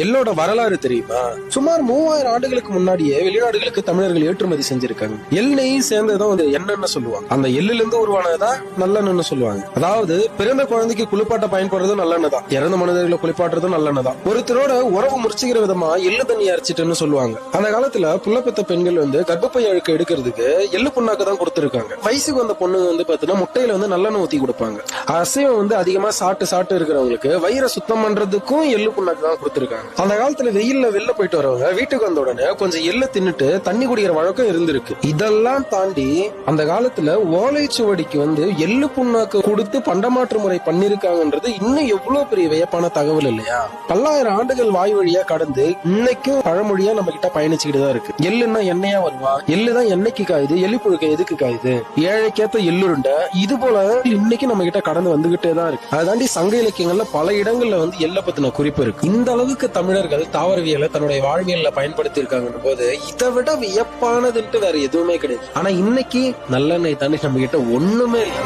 எள்ளோட வரலாறு தெரியுமா? சுமார் 3000 ஆண்டுகளுக்கு முன்னாடியே வெளிநாடுகளுக்கு தமிழர்கள் ஏற்றுமதி செஞ்சிருக்காங்க. எண்ணெயும் சேர்ந்ததான் வந்து எண்ணெய்னு சொல்லுவாங்க. அந்த எள்ளுல இருந்து உருவானதான் நல்லெண்ணு சொல்லுவாங்க. அதாவது பிறந்த குழந்தைக்கு குளிப்பாட்ட பயன்படுறது நல்லெண்ணெய் தான், இறந்த மனிதர்களை குளிப்பாட்டுறதும் நல்லெண்ணெய் தான். ஒருத்தரோட உறவு முறிச்சுக்கிற விதமா எள்ளு தண்ணி அரைச்சிட்டுன்னு சொல்லுவாங்க. அந்த காலத்துல புள்ளப்பெத்த பெண்கள் வந்து கர்ப்பப்பை அழுக்க எடுக்கிறதுக்கு எள்ளு புண்ணாக்கு தான் கொடுத்திருக்காங்க. வயசுக்கு வந்த பொண்ணுங்க வந்து பாத்தீங்கன்னா முட்டையில வந்து நல்லெண்ணெய் ஊத்தி கொடுப்பாங்க. அசைவம் வந்து அதிகமா சாப்பிட்டு இருக்கிறவங்களுக்கு வயிறை சுத்தம் பண்றதுக்கும் எள்ளு புண்ணாக்கு தான் கொடுத்திருக்காங்க. அந்த காலத்துல வெயில்ல வெளில போயிட்டு வரவங்க வீட்டுக்கு வந்த உடனே கொஞ்சம் எள்ளு தின்னுட்டு தண்ணி குடிக்கிற வழக்கம் இருந்திருக்கு. இதெல்லாம் தாண்டி அந்த காலத்துல ஓலைச்சுவடிக்கு வந்து எள்ளு புண்ணாக்கு கொடுத்து பண்டமாற்று முறை பண்ணிருக்காங்கன்றது இன்னும் எவ்வளவு பெரிய வியப்பான தகவல் இல்லையா? பல்லாயிரம் ஆண்டுகள் வாய் வழியா கடந்து இன்னைக்கும் பழமொழியா நம்ம கிட்ட பயணிச்சுக்கிட்டு தான் இருக்கு. எள்ளுன்னா எண்ணெயா வருவா, எள்ளுதான் எண்ணெய்க்கு காயுது, எள்ளு புழுக்க எதுக்கு காயுது, ஏழைக்கேத்த எள்ளுருண்ட, இது போல இன்னைக்கு நம்ம கிட்ட கடந்து வந்துகிட்டே தான் இருக்கு. அதை தாண்டி சங்க இலக்கியங்கள்ல பல இடங்கள்ல வந்து எள்ள பத்தின குறிப்பு இருக்கு. இந்த அளவுக்கு தமிழர்கள் தாவரவியலை தன்னுடைய வாழ்வியல்ல பயன்படுத்தி இருக்காங்க போது இதை விட வியப்பானதுன்ட்டு வேற எதுவுமே கிடையாது. ஆனா இன்னைக்கு நல்லெண்ணெய் தாண்டி நம்ம கிட்ட ஒண்ணுமே இல்லை.